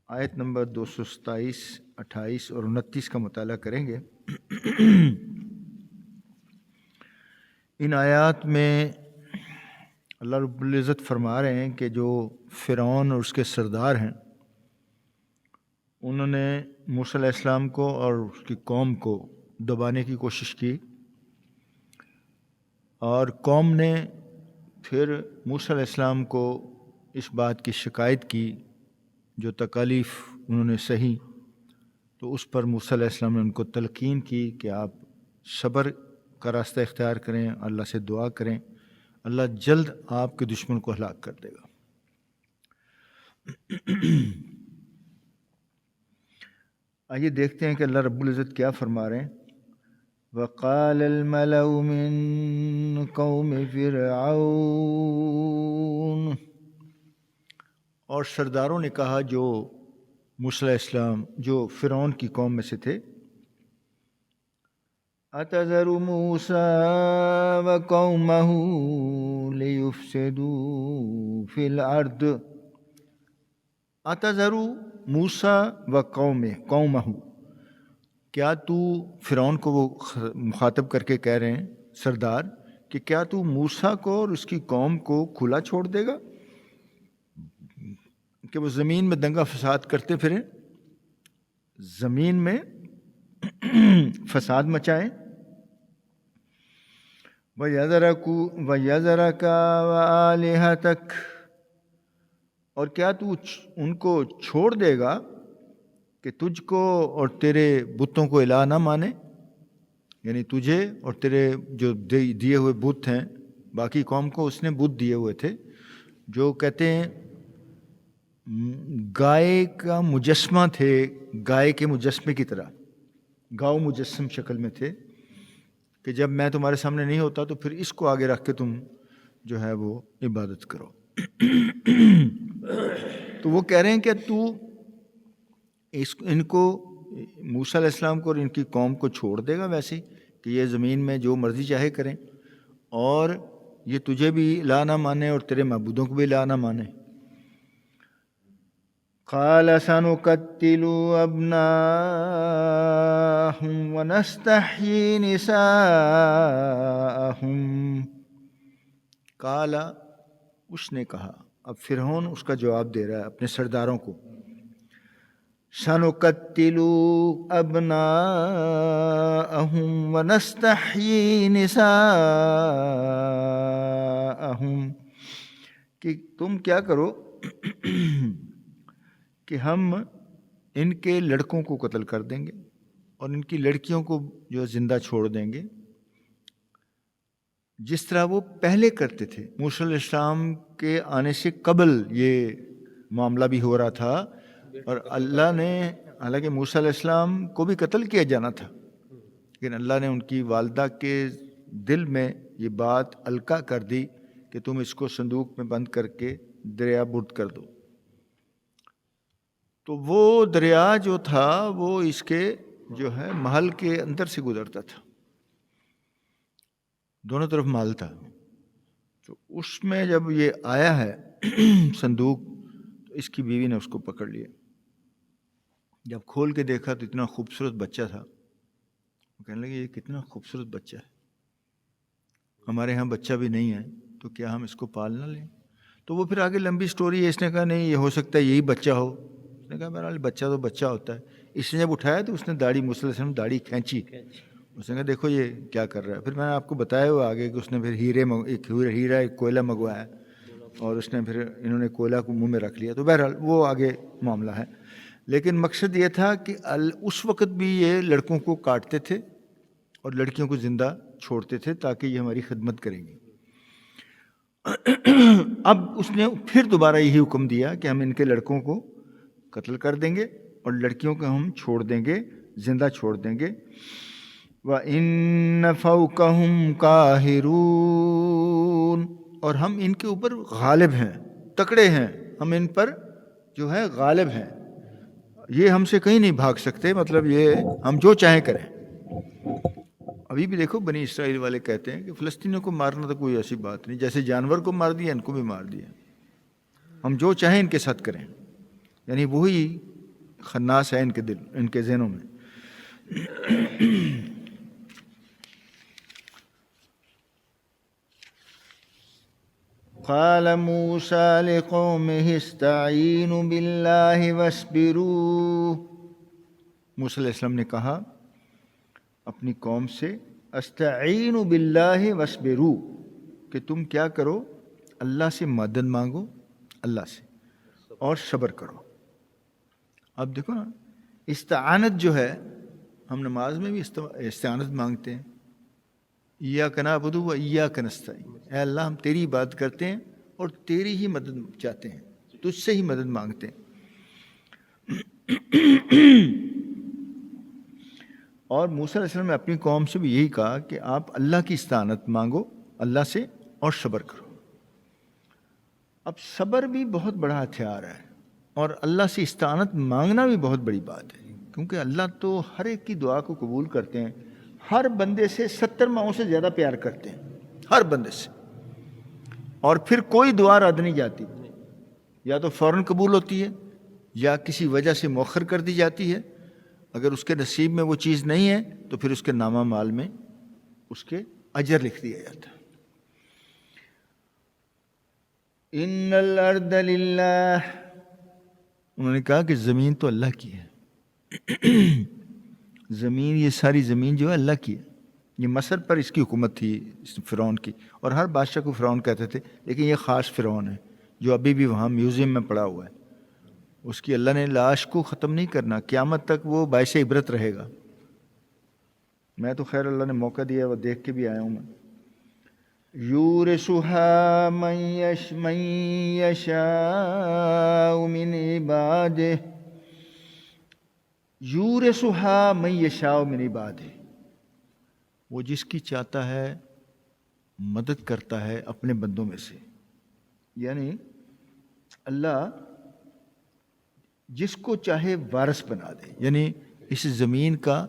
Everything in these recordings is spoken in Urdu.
آیت نمبر 227، 28 اور 29 کا مطالعہ کریں گے۔ ان آیات میں اللہ رب العزت فرما رہے ہیں کہ جو فرعون اور اس کے سردار ہیں انہوں نے موسیٰ علیہ السلام کو اور اس کی قوم کو دبانے کی کوشش کی، اور قوم نے پھر موسیٰ علیہ السلام کو اس بات کی شکایت کی جو تکالیف انہوں نے سہی، تو اس پر موسیٰ علیہ السلام نے ان کو تلقین کی کہ آپ صبر کا راستہ اختیار کریں، اللہ سے دعا کریں، اللہ جلد آپ کے دشمن کو ہلاک کر دے گا۔ آئیے دیکھتے ہیں کہ اللہ رب العزت کیا فرما رہے ہیں۔ وَقَالَ الْمَلَأُ مِن قَوْمِ فِرْعَوْنَ، اور سرداروں نے کہا جو موسیٰ علیہ السلام جو فرعون کی قوم میں سے تھے، أَتَذَرُ مُوسَىٰ وَقَوْمَهُ لِيُفْسِدُوا فِي الْأَرْضِ۔ أَتَذَرُ مُوسَىٰ وَقَوْمَهُ، کیا تو فرعون کو وہ مخاطب کر کے کہہ رہے ہیں سردار کہ کیا تو موسیٰ کو اور اس کی قوم کو کھلا چھوڑ دے گا کہ وہ زمین میں دنگا فساد کرتے پھریں، زمین میں فساد مچائیں، وَيَذَرَكَ وَآلِهَتَكَ، اور کیا تو ان کو چھوڑ دے گا کہ تجھ کو اور تیرے بتوں کو الہ نہ مانے، یعنی تجھے اور تیرے جو دیے ہوئے بت ہیں، باقی قوم کو اس نے بت دیے ہوئے تھے جو کہتے ہیں گائے کا مجسمہ تھے، گائے کے مجسمے کی طرح، گاؤ مجسم شکل میں تھے کہ جب میں تمہارے سامنے نہیں ہوتا تو پھر اس کو آگے رکھ کے تم جو ہے وہ عبادت کرو۔ تو وہ کہہ رہے ہیں کہ تو ان کو موسیٰ علیہ السلام کو اور ان کی قوم کو چھوڑ دے گا ویسے ہی کہ یہ زمین میں جو مرضی چاہے کریں، اور یہ تجھے بھی الہ نہ مانے اور تیرے معبودوں کو بھی الہ نہ مانے۔ قال سنقتل ابناءهم ونستحيي نساءهم۔ قال، اس نے کہا، اب فرعون اس کا جواب دے رہا ہے اپنے سرداروں کو، سنقتل ابناءهم ونستحيي نساءهم، کہ تم کیا کرو کہ ہم ان کے لڑکوں کو قتل کر دیں گے اور ان کی لڑکیوں کو جو زندہ چھوڑ دیں گے، جس طرح وہ پہلے کرتے تھے۔ موسیٰ علیہ السلام کے آنے سے قبل یہ معاملہ بھی ہو رہا تھا، اور اللہ نے، حالانکہ موسیٰ علیہ السلام کو بھی قتل کیا جانا تھا، لیکن اللہ نے ان کی والدہ کے دل میں یہ بات القا کر دی کہ تم اس کو صندوق میں بند کر کے دریا برد کر دو۔ تو وہ دریا جو تھا وہ اس کے جو ہے محل کے اندر سے گزرتا تھا، دونوں طرف محل تھا۔ تو اس میں جب یہ آیا ہے صندوق، تو اس کی بیوی نے اس کو پکڑ لیا، جب کھول کے دیکھا تو اتنا خوبصورت بچہ تھا، وہ کہنے لگے یہ کتنا خوبصورت بچہ ہے، ہمارے ہاں بچہ بھی نہیں ہے تو کیا ہم اس کو پال نہ لیں؟ تو وہ پھر آگے لمبی سٹوری ہے، اس نے کہا نہیں یہ ہو سکتا ہے یہی بچہ ہو، اس نے کہا بہرحال بچہ تو بچہ ہوتا ہے۔ اس نے جب اٹھایا تو اس نے داڑھی، موسیٰ علیہ السلام داڑھی کھینچی، اس نے کہا دیکھو یہ کیا کر رہا ہے۔ پھر میں نے آپ کو بتایا ہوا آگے کہ اس نے پھر ایک کوئلہ منگوایا، اور اس نے پھر انہوں نے کوئلہ کو منہ میں رکھ لیا، تو بہرحال وہ آگے معاملہ ہے۔ لیکن مقصد یہ تھا کہ اس وقت بھی یہ لڑکوں کو کاٹتے تھے اور لڑکیوں کو زندہ چھوڑتے تھے تاکہ یہ ہماری خدمت کریں گی۔ اب اس نے پھر دوبارہ یہی حکم دیا کہ ہم ان کے لڑکوں کو قتل کر دیں گے اور لڑکیوں کو ہم چھوڑ دیں گے، زندہ چھوڑ دیں گے۔ وَإِنَّ فَوْقَهُمْ قَاهِرُونَ، اور ہم ان کے اوپر غالب ہیں، تکڑے ہیں، ہم ان پر جو ہے غالب ہیں، یہ ہم سے کہیں نہیں بھاگ سکتے، مطلب یہ ہم جو چاہیں کریں۔ ابھی بھی دیکھو بنی اسرائیل والے کہتے ہیں کہ فلسطینیوں کو مارنا تو کوئی ایسی بات نہیں، جیسے جانور کو مار دیا ان کو بھی مار دیا، ہم جو چاہیں ان کے ساتھ کریں۔ یعنی وہی خناس ہے ان کے ذہنوں میں. قال موسیٰ لقومہ استعینوا باللہ واصبروا. موسیٰ علیہ السلام نے کہا اپنی قوم سے استعینوا باللہ واصبروا کہ تم کیا کرو، اللہ سے مدد مانگو، اللہ سے، اور صبر کرو. اب دیکھو نا، استعانت جو ہے ہم نماز میں بھی استعانت مانگتے ہیں. ایاک نعبد و ایاک نستعین، اے اللہ ہم تیری عبادت کرتے ہیں اور تیری ہی مدد چاہتے ہیں، تجھ سے ہی مدد مانگتے ہیں. اور موسیٰ علیہ السلام نے اپنی قوم سے بھی یہی کہا کہ آپ اللہ کی استعانت مانگو اللہ سے اور صبر کرو. اب صبر بھی بہت بڑا ہتھیار ہے اور اللہ سے استعانت مانگنا بھی بہت بڑی بات ہے، کیونکہ اللہ تو ہر ایک کی دعا کو قبول کرتے ہیں. ہر بندے سے 70 ماؤں سے زیادہ پیار کرتے ہیں، ہر بندے سے. اور پھر کوئی دعا رد نہیں جاتی، یا تو فوراً قبول ہوتی ہے یا کسی وجہ سے مؤخر کر دی جاتی ہے. اگر اس کے نصیب میں وہ چیز نہیں ہے تو پھر اس کے نامہ مال میں اس کے اجر لکھ دیا جاتا ہے. ان الارض للہ، انہوں نے کہا کہ زمین تو اللہ کی ہے. زمین، یہ ساری زمین جو ہے اللہ کی ہے. یہ مصر پر اس کی حکومت تھی فرعون کی، اور ہر بادشاہ کو فرعون کہتے تھے، لیکن یہ خاص فرعون ہے جو ابھی بھی وہاں میوزیم میں پڑا ہوا ہے. اس کی اللہ نے لاش کو ختم نہیں کرنا، قیامت تک وہ باعث عبرت رہے گا. میں تو خیر اللہ نے موقع دیا وہ دیکھ کے بھی آیا ہوں. میں یورثھا من یشاء من عبادہ، یورثھا من یشاء من عبادہ، وہ جس کی چاہتا ہے مدد کرتا ہے اپنے بندوں میں سے. یعنی اللہ جس کو چاہے وارث بنا دے، یعنی اس زمین کا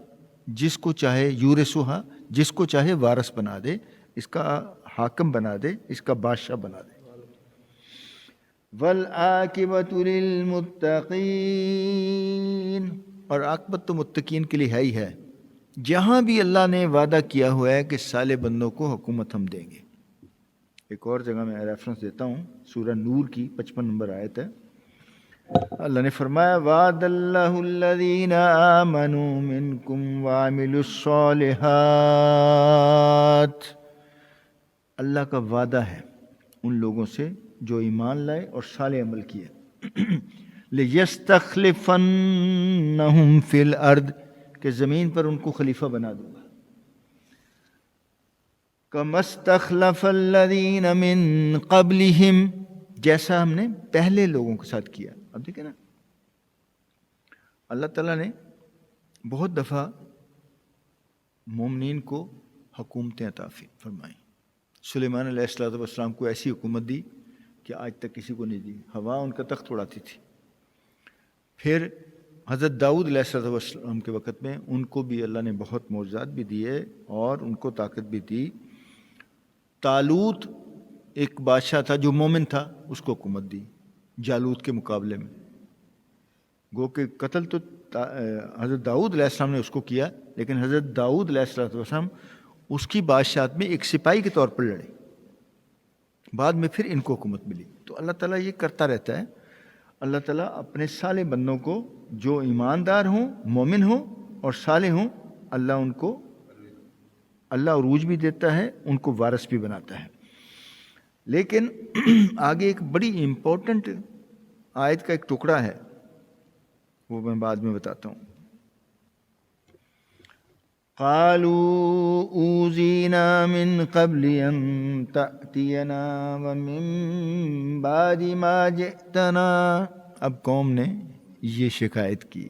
جس کو چاہے، یورثھا جس کو چاہے وارث بنا دے، اس کا حاکم بنا دے، اس کا بادشاہ بنا دے. والعاقبۃ للمتقین، اور عاقبت تو متقین کے لیے ہے ہی ہے. جہاں بھی اللہ نے وعدہ کیا ہوا ہے کہ صالح بندوں کو حکومت ہم دیں گے. ایک اور جگہ میں ریفرنس دیتا ہوں، سورہ نور کی 55 نمبر آیت ہے. اللہ نے فرمایا وعد اللہ الذین آمنوا منکم وعملوا الصالحات، اللہ کا وعدہ ہے ان لوگوں سے جو ایمان لائے اور صالح عمل کیے. لِيَسْتَخْلِفَنَّهُمْ فِي الْأَرْضِ، کہ زمین پر ان کو خلیفہ بنا دوں گا. كَمَا اسْتَخْلَفَ الَّذِينَ مِن قَبْلِهِمْ، جیسا ہم نے پہلے لوگوں کے ساتھ کیا. اب دیکھیں نا، اللہ تعالیٰ نے بہت دفعہ مومنین کو حکومتیں عطا فرمائیں. سلیمان علیہ السلام کو ایسی حکومت دی کہ آج تک کسی کو نہیں دی. ہوا ان کا تخت اڑاتی تھی. پھر حضرت داؤد علیہ السلام کے وقت میں ان کو بھی اللہ نے بہت معجزات بھی دیے اور ان کو طاقت بھی دی. طالوت ایک بادشاہ تھا جو مومن تھا، اس کو حکومت دی جالوت کے مقابلے میں. گو کہ قتل تو حضرت داؤد علیہ السلام نے اس کو کیا، لیکن حضرت داؤد علیہ السلام اس کی بادشاہت میں ایک سپاہی کے طور پر لڑے. بعد میں پھر ان کو حکومت ملی. تو اللہ تعالیٰ یہ کرتا رہتا ہے. اللہ تعالیٰ اپنے صالح بندوں کو جو ایماندار ہوں، مومن ہوں اور صالح ہوں، اللہ ان کو عروج بھی دیتا ہے، ان کو وارث بھی بناتا ہے. لیکن آگے ایک بڑی امپورٹنٹ آیت کا ایک ٹکڑا ہے، وہ میں بعد میں بتاتا ہوں. قالوا اوذینا من قبل ان تأتینا ومن بعد ما جئتنا. اب قوم نے یہ شکایت کی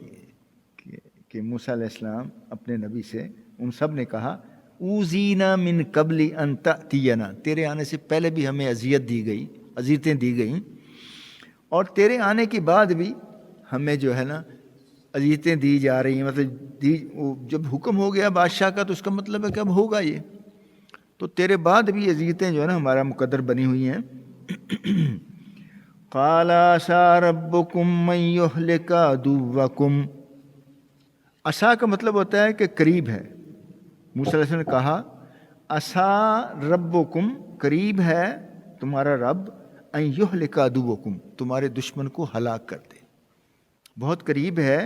کہ موسیٰ علیہ السلام اپنے نبی سے، ان سب نے کہا اوذینا من قبل ان تأتینا، تیرے آنے سے پہلے بھی ہمیں اذیتیں دی گئیں، اور تیرے آنے کے بعد بھی ہمیں جو ہے نا اذیتیں دی جا رہی ہیں. مطلب جب حکم ہو گیا بادشاہ کا تو اس کا مطلب ہے کہ اب ہوگا یہ، تو تیرے بعد بھی اذیتیں جو ہے نا ہمارا مقدر بنی ہوئی ہیں. قال عسى ربكم من يهلك عدوكم. عسا کا مطلب ہوتا ہے کہ قریب ہے. موسیٰ علیہ السلام نے کہا عسى ربكم، قریب ہے تمہارا رب، ان یہلک عدوکم، تمہارے دشمن کو ہلاک کر دے. بہت قریب ہے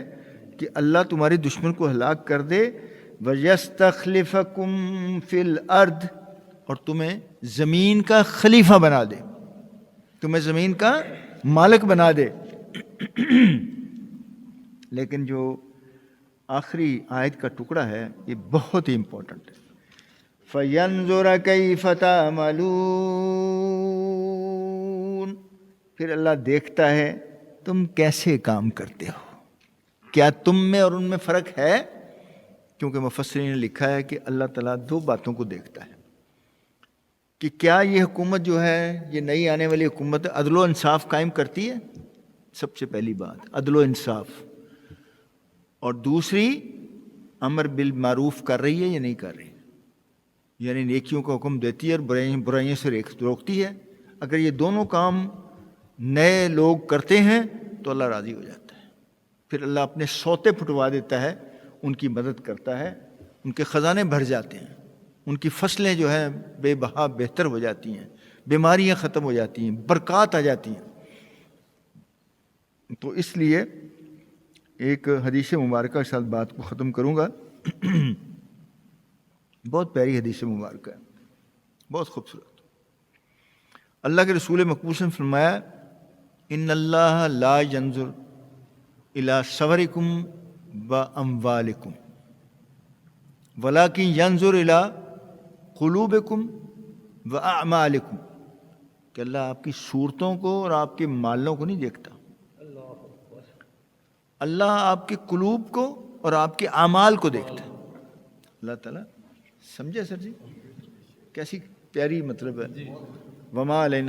کہ اللہ تمہارے دشمن کو ہلاک کر دے. وَيَسْتَخْلِفَكُمْ فِي الْأَرْضِ، اور تمہیں زمین کا خلیفہ بنا دے، تمہیں زمین کا مالک بنا دے. لیکن جو آخری آیت کا ٹکڑا ہے یہ بہت ہی امپورٹنٹ ہے. فَيَنْظُرَ كَيْفَ تَعْمَلُونَ، پھر اللہ دیکھتا ہے تم کیسے کام کرتے ہو. کیا تم میں اور ان میں فرق ہے؟ کیونکہ مفسرین نے لکھا ہے کہ اللہ تعالیٰ دو باتوں کو دیکھتا ہے کہ کیا یہ حکومت جو ہے، یہ نئی آنے والی حکومت عدل و انصاف قائم کرتی ہے. سب سے پہلی بات عدل و انصاف، اور دوسری امر بالمعروف کر رہی ہے یا نہیں کر رہی، یعنی نیکیوں کا حکم دیتی ہے اور برائیوں سے روکتی ہے. اگر یہ دونوں کام نئے لوگ کرتے ہیں تو اللہ راضی ہو جاتا ہے. پھر اللہ اپنے سوتے پھٹوا دیتا ہے، ان کی مدد کرتا ہے، ان کے خزانے بھر جاتے ہیں، ان کی فصلیں جو ہیں بے بہا بہتر ہو جاتی ہیں، بیماریاں ختم ہو جاتی ہیں، برکات آ جاتی ہیں. تو اس لیے ایک حدیث مبارکہ کے ساتھ بات کو ختم کروں گا. بہت پیاری حدیث مبارکہ ہے، بہت خوبصورت. اللہ کے رسول مقبول نے فرمایا ان اللہ لا ينظر الى صورکم و اموالکم ولکن ينظر الى قلوبکم و اعمالکم، کہ اللہ آپ کی صورتوں کو اور آپ کے مالوں کو نہیں دیکھتا، اللہ آپ کے قلوب کو اور آپ کے اعمال کو دیکھتا ہے. اللہ تعالیٰ سمجھے سر جی؟ کیسی پیاری مطلب ہے. وما علینا